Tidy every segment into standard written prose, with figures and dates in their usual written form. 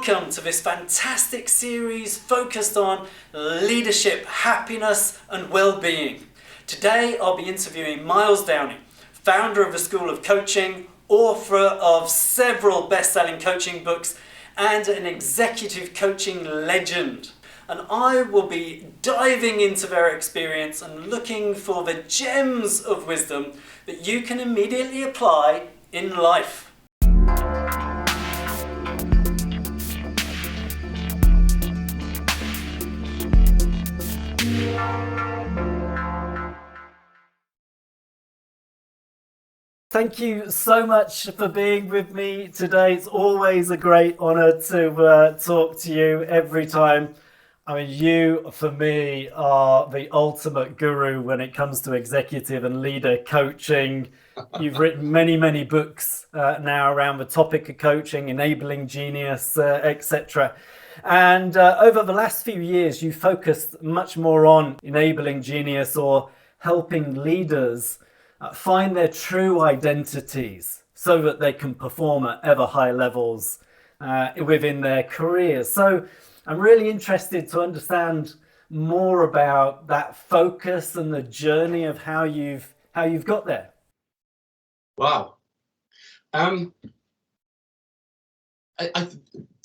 Welcome to this fantastic series focused on leadership, happiness and well-being. Today I'll be interviewing Myles Downey, founder of the School of Coaching, author of several best-selling coaching books and an executive coaching legend. And I will be diving into their experience and looking for the gems of wisdom that you can immediately apply in life. Thank you so much for being with me today. It's always a great honor to talk to you every time. I mean, you, for me, are the ultimate guru when it comes to executive and leader coaching. You've written many books now around the topic of coaching, enabling genius, etc. And over the last few years, you focused much more on enabling genius or helping leaders find their true identities so that they can perform at ever higher levels within their careers. So I'm really interested to understand more about that focus and the journey of how you've got there. Wow. The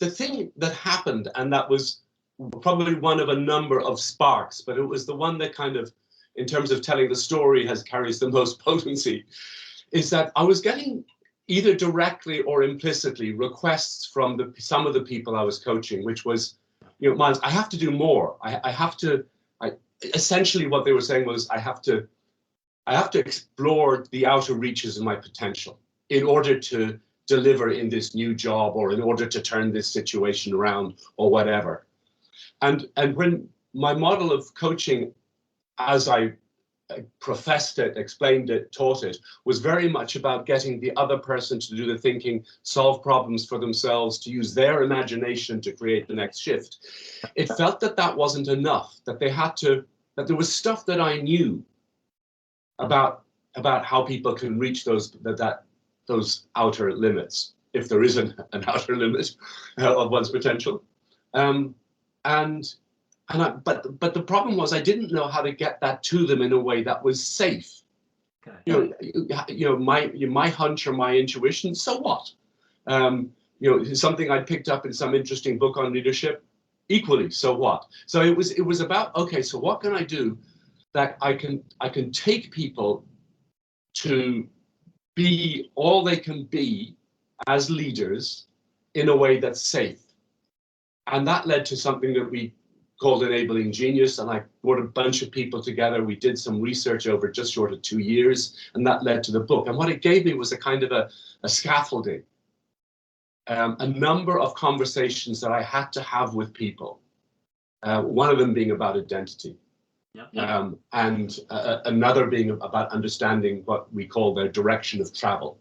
thing that happened, and that was probably one of a number of sparks, but it was the one that kind of, in terms of telling the story, carries the most potency, is that I was getting either directly or implicitly requests from some of the people I was coaching, which was, Myles, I have to do more. Essentially what they were saying was, I have to explore the outer reaches of my potential in order to deliver in this new job, or in order to turn this situation around, or whatever. And when my model of coaching, as I professed it, explained it, taught it, was very much about getting the other person to do the thinking, solve problems for themselves, to use their imagination to create the next shift. It felt that wasn't enough, that that there was stuff that I knew about how people can reach those outer limits, if there is an outer limit of one's potential. But the problem was, I didn't know how to get that to them in a way that was safe. Okay. My hunch or my intuition, so what? Something I'd picked up in some interesting book on leadership, equally, so what? So it was about, okay, so what can I do that I can take people to be all they can be as leaders in a way that's safe. And that led to something that we called Enabling Genius, and I brought a bunch of people together. We did some research over just short of 2 years, and that led to the book. And what it gave me was a kind of a scaffolding, a number of conversations that I had to have with people, one of them being about identity. Yeah. And another being about understanding what we call their direction of travel.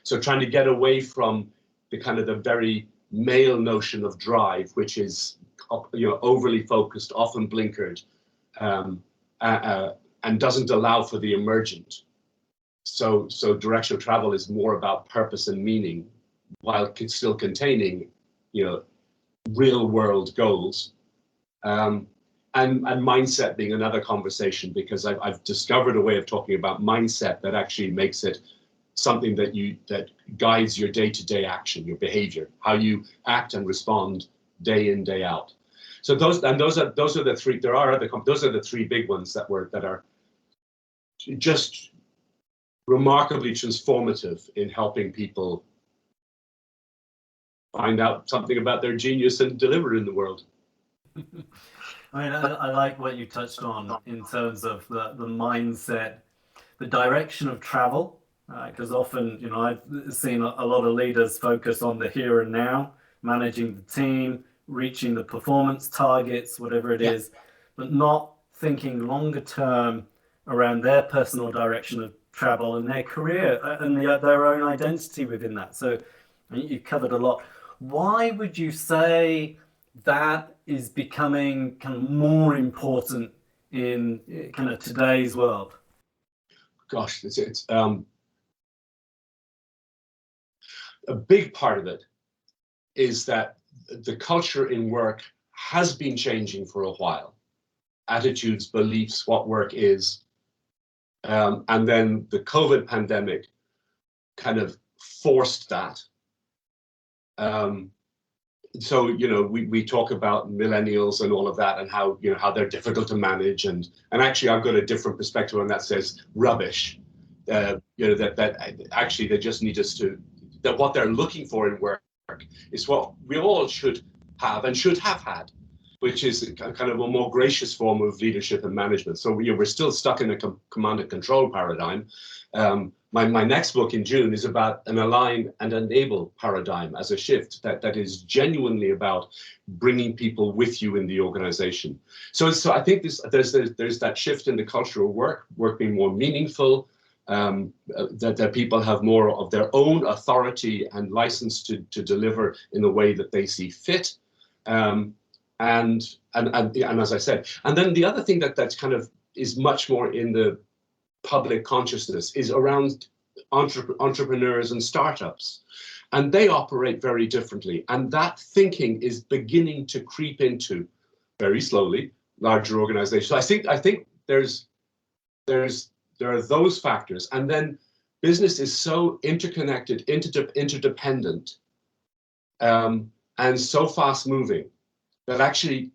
So trying to get away from the very male notion of drive, which is overly focused, often blinkered, and doesn't allow for the emergent. So direction of travel is more about purpose and meaning, while still containing real world goals. And mindset being another conversation, because I've discovered a way of talking about mindset that actually makes it something that guides your day-to-day action, your behavior, how you act and respond day in, day out. So those are the three. There are other. Those are the three big ones that are just remarkably transformative in helping people find out something about their genius and deliver in the world. I mean, I like what you touched on in terms of the mindset, the direction of travel, because often, I've seen a lot of leaders focus on the here and now, managing the team, reaching the performance targets, whatever it is, but not thinking longer term around their personal direction of travel and their career and their own identity within that. So you covered a lot. Why would you say that is becoming kind of more important in kind of today's world? Gosh, it's a big part of it is that the culture in work has been changing for a while. Attitudes, beliefs, what work is. And then the COVID pandemic kind of forced that. So, we talk about millennials and all of that, and how, how they're difficult to manage. And actually, I've got a different perspective on that. Says rubbish. That actually they just need us to, that what they're looking for in work is what we all should have and should have had, which is a kind of a more gracious form of leadership and management. So we're still stuck in a command and control paradigm. My next book in June is about an align and enable paradigm as a shift that is genuinely about bringing people with you in the organization. So I think there's that shift in the culture of work being more meaningful, that people have more of their own authority and license to deliver in the way that they see fit. And as I said, and then the other thing that's kind of is much more in the public consciousness is around entrepreneurs and startups, and they operate very differently. And that thinking is beginning to creep into, very slowly, larger organizations. So I think there are those factors, and then business is so interconnected, interdependent, and so fast moving that actually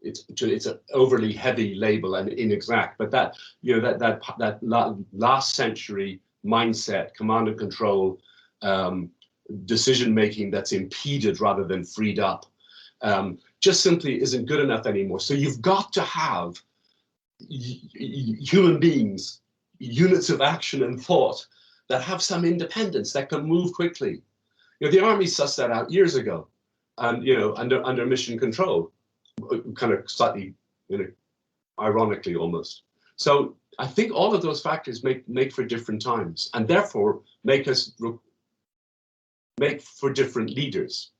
it's an overly heavy label and inexact, but that last century mindset, command and control, decision making that's impeded rather than freed up, just simply isn't good enough anymore. So you've got to have human beings, units of action and thought that have some independence, that can move quickly. The army sussed that out years ago, and under mission control, kind of slightly, ironically almost. So I think all of those factors make for different times, and therefore make for different leaders.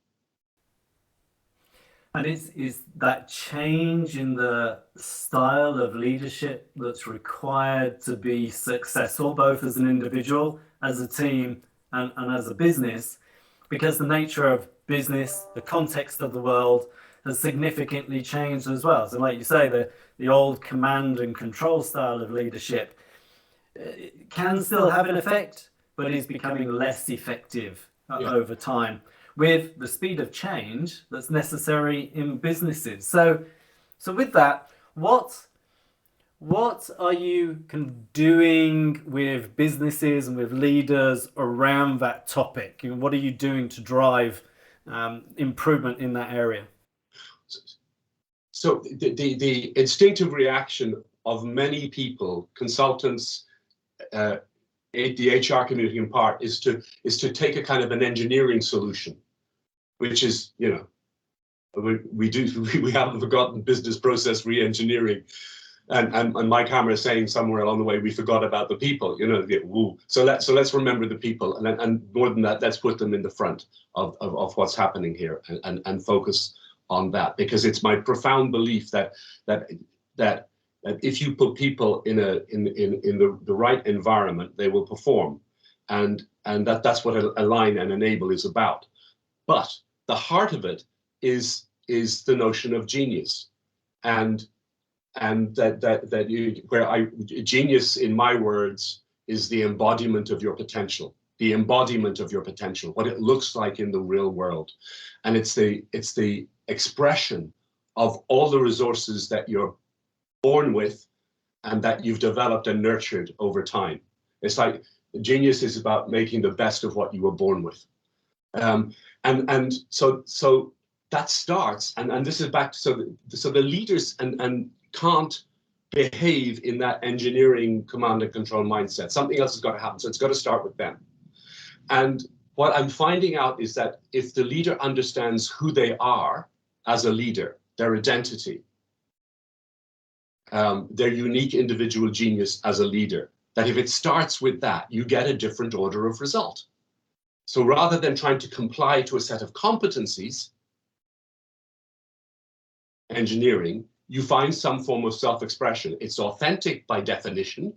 And is that change in the style of leadership that's required to be successful, both as an individual, as a team, and as a business, because the nature of business, the context of the world, has significantly changed as well. So like you say, the old command and control style of leadership can still have an effect, but is becoming less effective over time, with the speed of change that's necessary in businesses. So with that, what are you doing with businesses and with leaders around that topic? What are you doing to drive improvement in that area? So the instinctive reaction of many people, consultants, the HR community in part, is to take a kind of an engineering solution, which is, we haven't forgotten business process re-engineering, and my camera is saying somewhere along the way we forgot about the people. So let's remember the people, and more than that, let's put them in the front of what's happening here, and focus on that, because it's my profound belief that if you put people in the right environment, they will perform, and that's what align and enable is about. But the heart of it is the notion of genius, and genius, in my words, is the embodiment of your potential. The embodiment of your potential, what it looks like in the real world, and it's the expression of all the resources that you're born with and that you've developed and nurtured over time. It's like genius is about making the best of what you were born with, and so that starts, and this is back to so the leaders and can't behave in that engineering command and control mindset. Something else has got to happen, so it's got to start with them. And what I'm finding out is that if the leader understands who they are as a leader, their identity, their unique individual genius as a leader, that if it starts with that, you get a different order of result. So rather than trying to comply to a set of competencies, engineering, you find some form of self-expression. It's authentic by definition.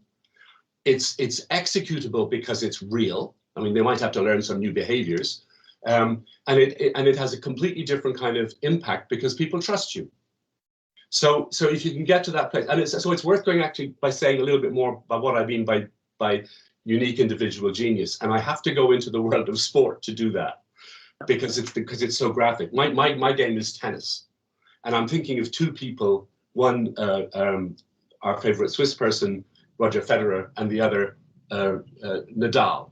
It's executable because it's real. I mean, they might have to learn some new behaviors, And it has a completely different kind of impact because people trust you. So if you can get to that place, and it's worth going actually by saying a little bit more about what I mean by unique individual genius. And I have to go into the world of sport to do that because it's so graphic. My game is tennis, and I'm thinking of two people. One, our favorite Swiss person, Roger Federer, and the other, Nadal.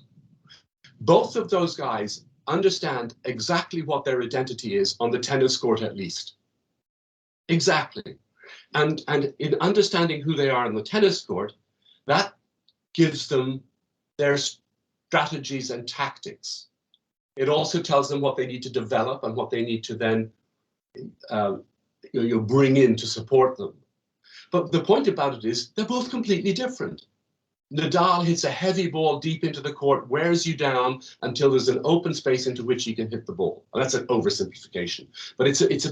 Both of those guys understand exactly what their identity is on the tennis court, at least. Exactly. And in understanding who they are on the tennis court, that gives them their strategies and tactics. It also tells them what they need to develop and what they need to then bring in to support them. But the point about it is they're both completely different. Nadal hits a heavy ball deep into the court, wears you down until there's an open space into which he can hit the ball. And that's an oversimplification, but it's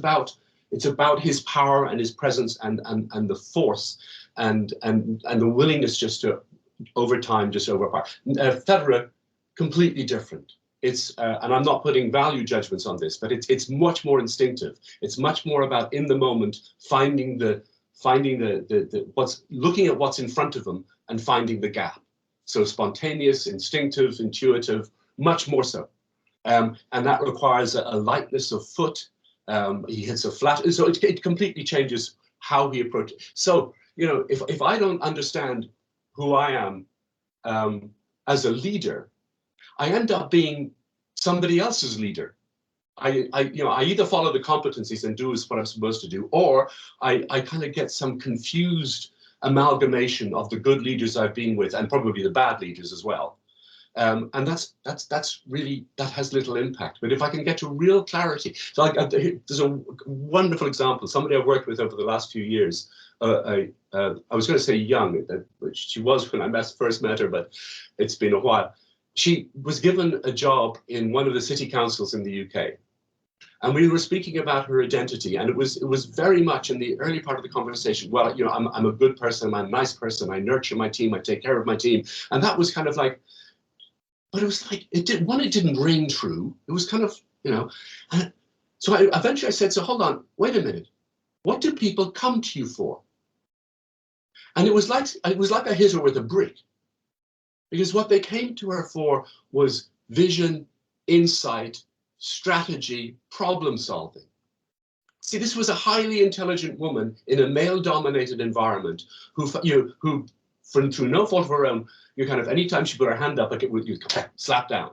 about his power and his presence and the force and the willingness just to over time just overpower. Federer, completely different. It's and I'm not putting value judgments on this, but it's much more instinctive. It's much more about in the moment finding the what's looking at what's in front of them and finding the gap. So spontaneous, instinctive, intuitive, much more so. And that requires a lightness of foot. He hits a flat, so it completely changes how he approaches. So, if I don't understand who I am as a leader, I end up being somebody else's leader. I either follow the competencies and do what I'm supposed to do, or I kind of get some confused amalgamation of the good leaders I've been with and probably the bad leaders as well. And that's really, that has little impact. But if I can get to real clarity, so there's a wonderful example. Somebody I've worked with over the last few years. I was going to say young, which she was when I first met her, but it's been a while. She was given a job in one of the city councils in the UK. And we were speaking about her identity, and it was very much in the early part of the conversation. Well, I'm a good person, I'm a nice person, I nurture my team, I take care of my team, and that was kind of like. But it was like it didn't ring true. It was kind of and so eventually I said, so hold on, wait a minute, what do people come to you for? And it was like I hit her with a brick, because what they came to her for was vision, insight, strategy, problem solving. See, this was a highly intelligent woman in a male-dominated environment who through no fault of her own, you kind of anytime she put her hand up, you slap down.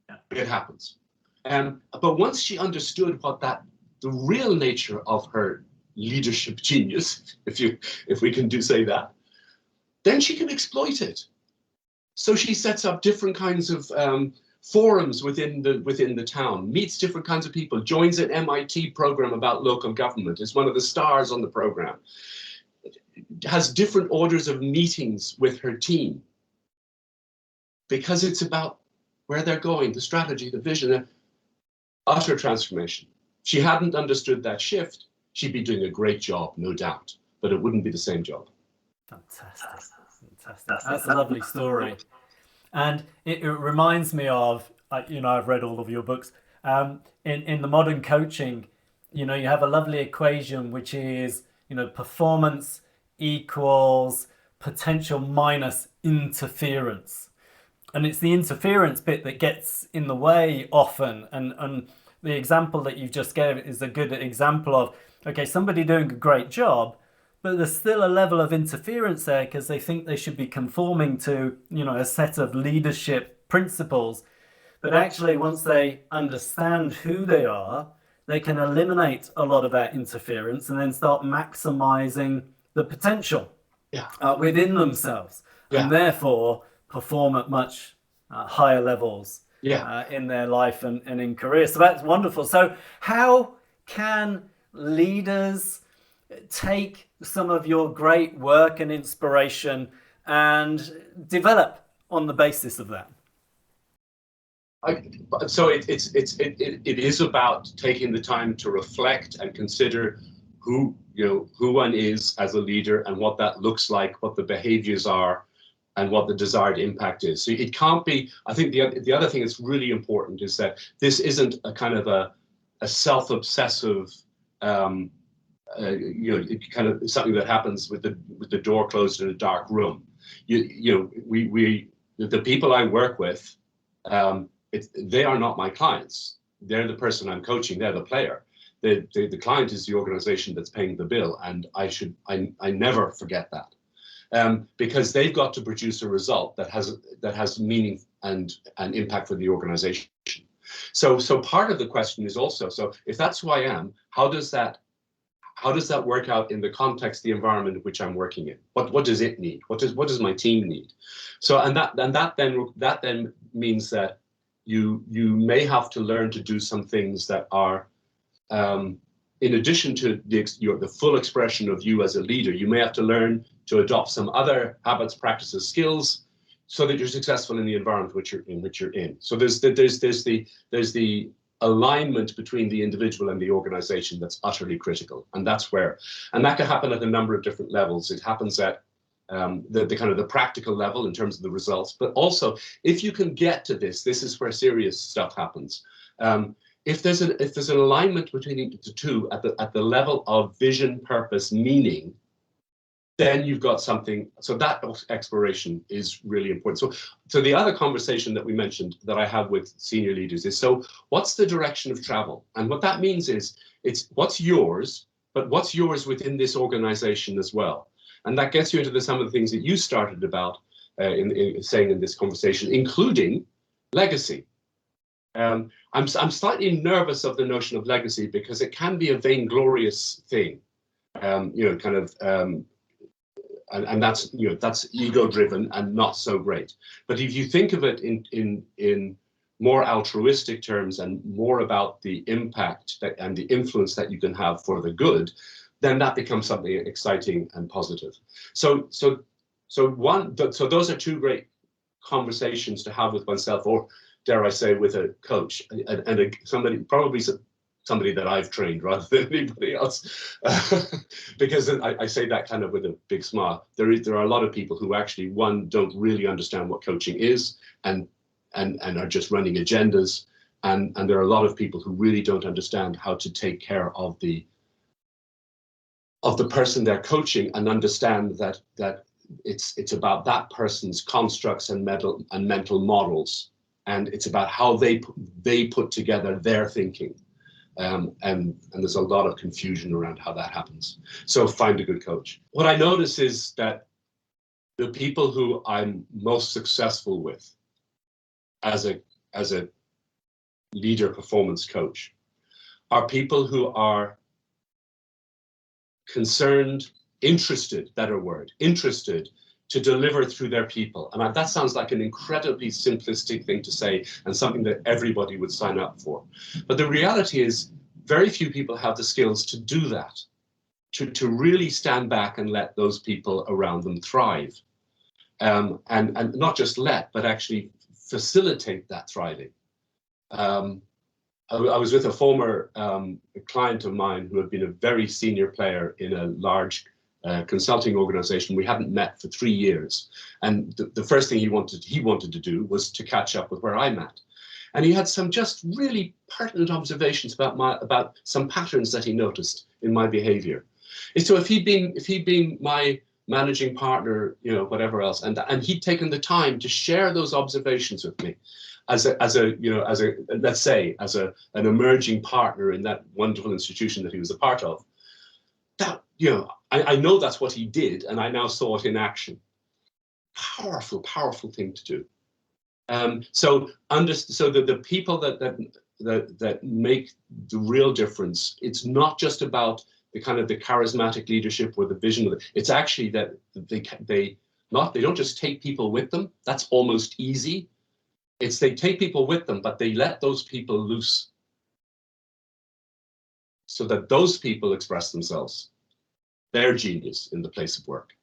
Yeah. It happens. But once she understood the real nature of her leadership genius, if we can say that, then she can exploit it. So she sets up different kinds of forums within the town, meets different kinds of people, joins an MIT program about local government, is one of the stars on the program, has different orders of meetings with her team, because it's about where they're going, the strategy, the vision, utter transformation. She hadn't understood that shift, she'd be doing a great job, no doubt, but it wouldn't be the same job. Fantastic. That's a lovely story. And it reminds me of, I've read all of your books. In the modern coaching, you have a lovely equation, which is, performance equals potential minus interference. And it's the interference bit that gets in the way often. And the example that you've just gave is a good example of, okay, somebody doing a great job, but there's still a level of interference there because they think they should be conforming to, a set of leadership principles. But actually, once they understand who they are, they can eliminate a lot of that interference and then start maximizing the potential within themselves, and therefore perform at much higher levels in their life and in career. So that's wonderful. So how can leaders take some of your great work and inspiration and develop on the basis of that? So it is about taking the time to reflect and consider who one is as a leader and what that looks like, what the behaviors are, and what the desired impact is. So it can't be, I think the other thing that's really important is that this isn't a kind of a self-obsessive, kind of something that happens with the door closed in a dark room. The people I work with, they are not my clients. They're the person I'm coaching. They're the player. The client is the organization that's paying the bill, and I never forget that. Because they've got to produce a result that has meaning and impact for the organization. So part of the question is also, so if that's who I am, how does that work out in the context, the environment in which I'm working in? What does it need? What does my team need? So and that then means that you may have to learn to do some things that are in addition to the full expression of you as a leader. You may have to learn to adopt some other habits, practices, skills, so that you're successful in the environment which you're in. So there's the alignment between the individual and the organization that's utterly critical, and that can happen at a number of different levels. It happens at the kind of the practical level in terms of the results, but also if you can get to this is where serious stuff happens. If there's an alignment between the two at the level of vision, purpose, meaning, then you've got something. So that exploration is really important. So the other conversation that we mentioned that I have with senior leaders is, so what's the direction of travel? And what that means is it's what's yours, but what's yours within this organization as well. And that gets you into some of the things that you started about saying in this conversation, including legacy. I'm slightly nervous of the notion of legacy because it can be a vainglorious thing, and that's ego-driven and not so great. But if you think of it in more altruistic terms and more about the impact and the influence that you can have for the good, then that becomes something exciting and positive. So those are two great conversations to have with oneself, or dare I say, with a coach and somebody that I've trained rather than anybody else, because I say that kind of with a big smile. There are a lot of people who actually, one, don't really understand what coaching is and are just running agendas, and there are a lot of people who really don't understand how to take care of the person they're coaching and understand that it's about that person's constructs and mental models, and it's about how they put together their thinking. And there's a lot of confusion around how that happens. So find a good coach. What I notice is that the people who I'm most successful with as a leader performance coach are people who are concerned, interested to deliver through their people. And that sounds like an incredibly simplistic thing to say and something that everybody would sign up for. But the reality is very few people have the skills to do that, to really stand back and let those people around them thrive. And not just let, but actually facilitate that thriving. I was with a former client of mine who had been a very senior player in a large consulting organization. We hadn't met for 3 years, and the first thing he wanted to do was to catch up with where I'm at. And he had some just really pertinent observations about some patterns that he noticed in my behavior. And so if he'd been my managing partner, whatever else, and he'd taken the time to share those observations with me, as let's say an emerging partner in that wonderful institution that he was a part of, that I know that's what he did, and I now saw it in action. Powerful thing to do. So the people that make the real difference, it's not just about the kind of the charismatic leadership or the vision. It's actually that they don't just take people with them. That's almost easy. It's they take people with them, but they let those people loose so that those people express themselves, their genius in the place of work.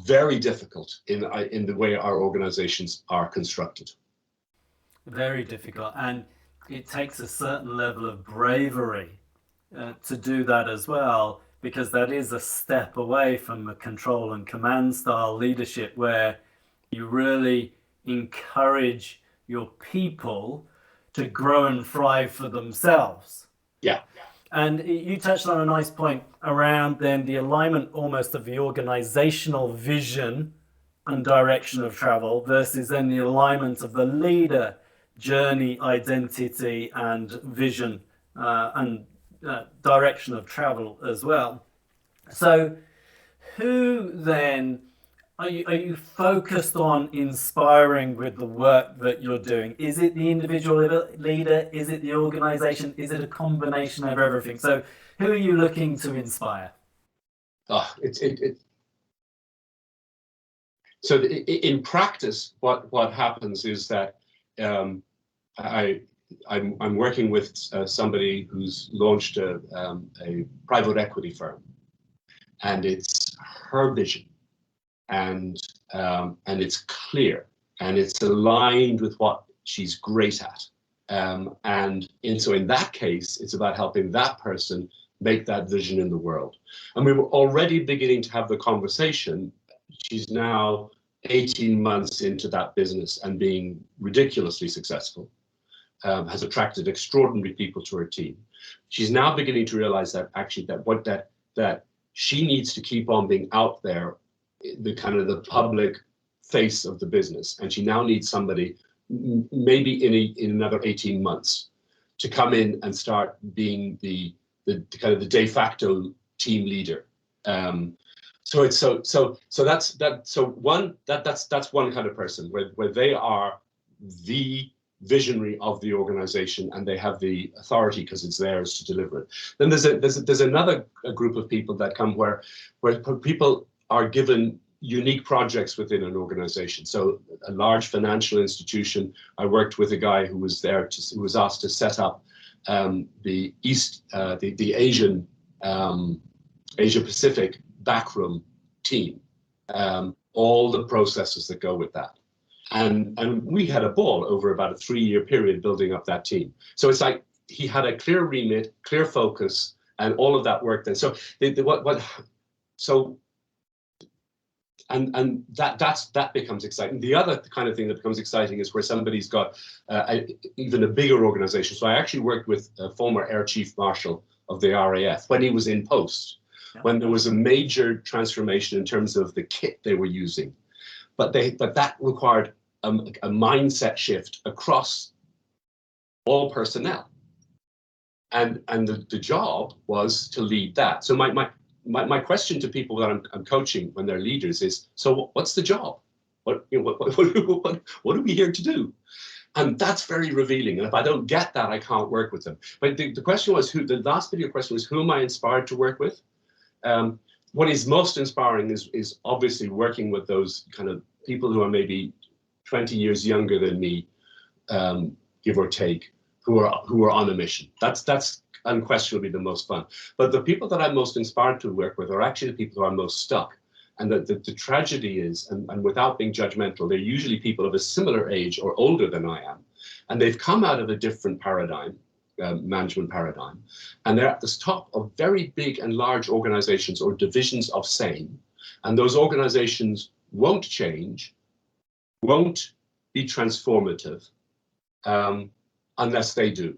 Very difficult in the way our organizations are constructed. Very difficult, and it takes a certain level of bravery to do that as well, because that is a step away from the control and command style leadership where You really encourage your people to grow and thrive for themselves. Yeah. And you touched on a nice point around then the alignment almost of the organizational vision and direction of travel versus then the alignment of the leader journey, identity, and vision and direction of travel as well. So, who then are you focused on inspiring with the work that you're doing? Is it the individual leader? Is it the organization? Is it a combination of everything? So, who are you looking to inspire? So in practice, what happens is that I'm working with somebody who's launched a private equity firm, and it's her vision, and it's clear, and it's aligned with what she's great at, so in that case, it's about helping that person make that vision in the world. And we were already beginning to have the conversation. She's now 18 months into that business and being ridiculously successful, has attracted extraordinary people to her team. She's now beginning to realize that actually that she needs to keep on being out there, the kind of the public face of the business, and she now needs somebody maybe in another 18 months to come in and start being the kind of the de facto team leader. So it's that's one kind of person where they are the visionary of the organization and they have the authority because it's theirs to deliver it. Then there's another group of people that come where people are given unique projects within an organization. So a large financial institution, I worked with a guy who was asked to set up the Asian Asia Pacific backroom team, all the processes that go with that. And we had a ball over about a 3-year period building up that team. So it's like he had a clear remit, clear focus, and all of that worked then. So that becomes exciting. The other kind of thing that becomes exciting is where somebody's got even a bigger organization. So I actually worked with a former Air Chief Marshal of the RAF when he was in post, when there was a major transformation in terms of the kit they were using. But that required a mindset shift across all personnel. And the job was to lead that. So my question to people that I'm coaching when they're leaders is, so what's the job? What are we here to do? And that's very revealing. And if I don't get that, I can't work with them. But the question was the last bit of your question was, who am I inspired to work with? What is most inspiring is obviously working with those kind of people who are maybe 20 years younger than me, give or take, who are on a mission. That's unquestionably the most fun. But the people that I'm most inspired to work with are actually the people who are most stuck. And the tragedy is, and without being judgmental, they're usually people of a similar age or older than I am. And they've come out of a different paradigm, management paradigm, and they're at the top of very big and large organizations or divisions of same. And those organizations won't change, won't be transformative unless they do.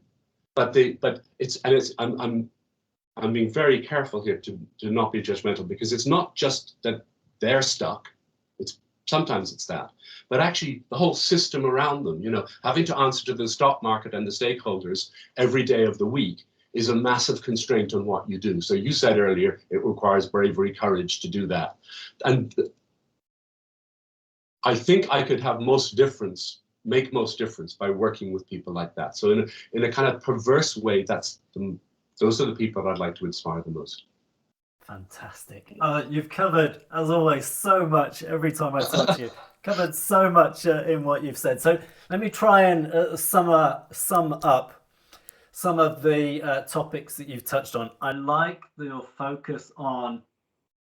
But I'm being very careful here to not be judgmental, because it's not just that they're stuck. Sometimes it's that, but actually the whole system around them, having to answer to the stock market and the stakeholders every day of the week is a massive constraint on what you do. So you said earlier, it requires bravery, courage to do that. And I think I could have make most difference by working with people like that. So in a kind of perverse way, those are the people I'd like to inspire the most. Fantastic. You've covered, as always, so much every time I talk to you. Covered so much in what you've said. So let me try and sum up some of the topics that you've touched on. I like your focus on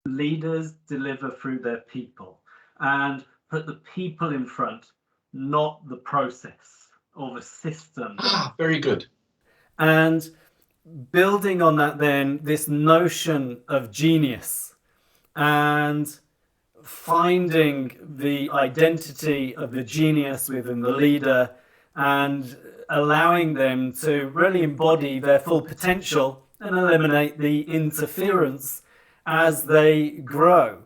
leaders deliver through their people and put the people in front, not the process or the system. Very good. And building on that, then, this notion of genius and finding the identity of the genius within the leader and allowing them to really embody their full potential and eliminate the interference as they grow.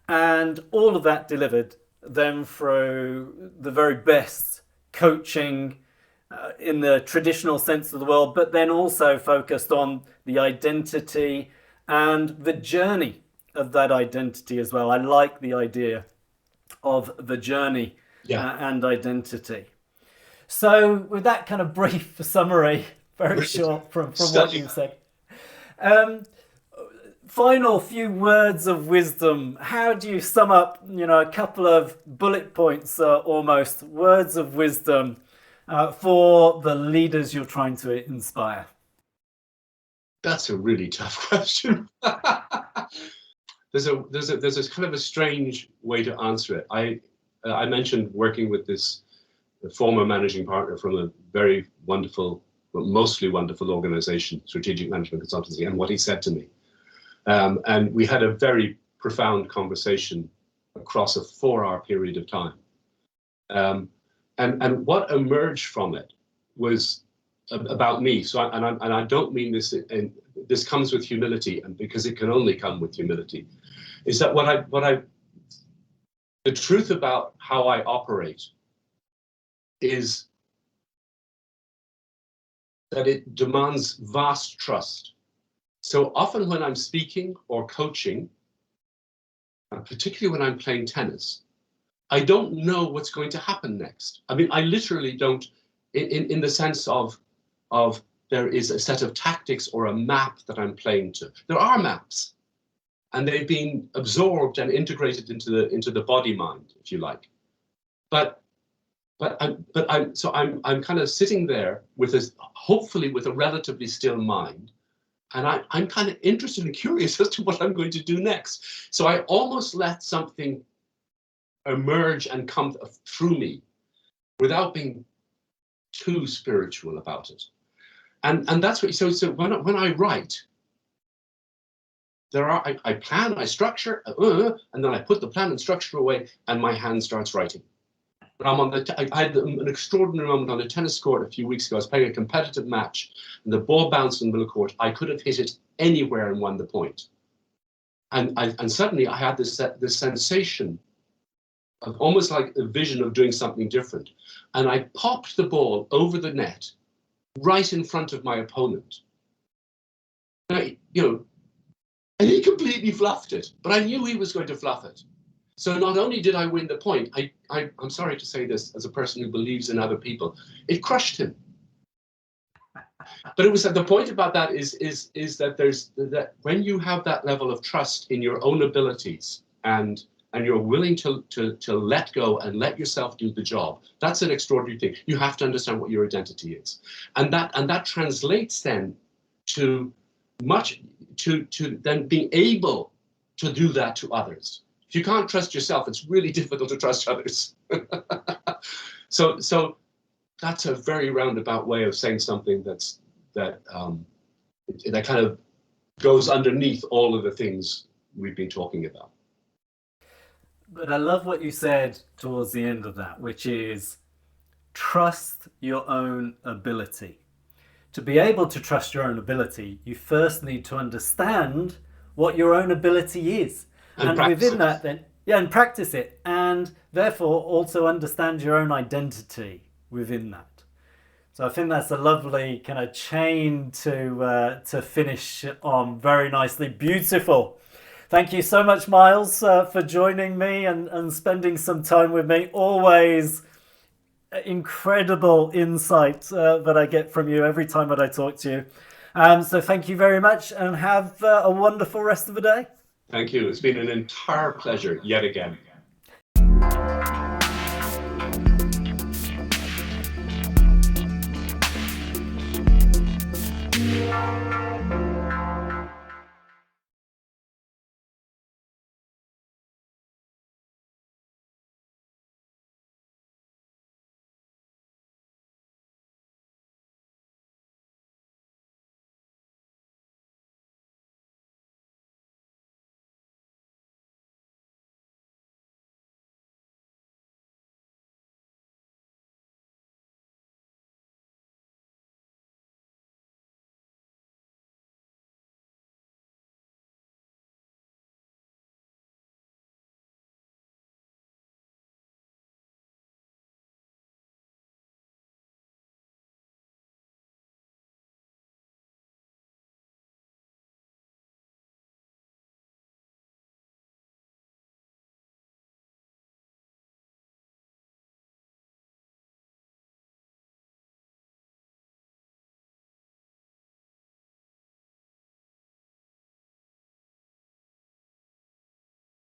And all of that delivered them through the very best coaching in the traditional sense of the word, but then also focused on the identity and the journey of that identity as well. I like the idea of the journey and identity. So with that kind of brief summary, very short from what you've said, final few words of wisdom. How do you sum up, a couple of bullet points, almost words of wisdom for the leaders you're trying to inspire? That's a really tough question. There's a kind of a strange way to answer it. I mentioned working with this former managing partner from a very wonderful, well, mostly wonderful organization, Strategic Management Consultancy, and what he said to me. And we had a very profound conversation across a 4-hour period of time. And what emerged from it was about me. So, I don't mean this, and this comes with humility, and because it can only come with humility, is that the truth about how I operate is that it demands vast trust. So often when I'm speaking or coaching, and particularly when I'm playing tennis, I don't know what's going to happen next. I mean, I literally don't, in the sense of there is a set of tactics or a map that I'm playing to. There are maps, and they've been absorbed and integrated into the body mind, if you like. But I'm kind of sitting there with hopefully with a relatively still mind, and I'm kind of interested and curious as to what I'm going to do next. So I almost let something emerge and come through me without being too spiritual about it. And that's what, so when I write, I plan, I structure, and then I put the plan and structure away, and my hand starts writing. But I had an extraordinary moment on a tennis court a few weeks ago. I was playing a competitive match, and the ball bounced in the middle court. I could have hit it anywhere and won the point. And suddenly I had this sensation of almost like a vision of doing something different. And I popped the ball over the net, right in front of my opponent. And and he completely fluffed it, but I knew he was going to fluff it. So not only did I win the point, I'm sorry to say this as a person who believes in other people, it crushed him. But it was the point about that is that that when you have that level of trust in your own abilities and you're willing to let go and let yourself do the job, that's an extraordinary thing. You have to understand what your identity is, and that translates then to then being able to do that to others. If you can't trust yourself, it's really difficult to trust others. So that's a very roundabout way of saying something that kind of goes underneath all of the things we've been talking about. But I love what you said towards the end of that, which is trust your own ability. To be able to trust your own ability, you first need to understand what your own ability is. And within that, then, and practice it. And therefore also understand your own identity within that. So I think that's a lovely kind of chain to finish on. Very nicely. Beautiful. Thank you so much, Myles, for joining me and spending some time with me. Always incredible insight that I get from you every time that I talk to you. So thank you very much, and have a wonderful rest of the day. Thank you. It's been an entire pleasure yet again.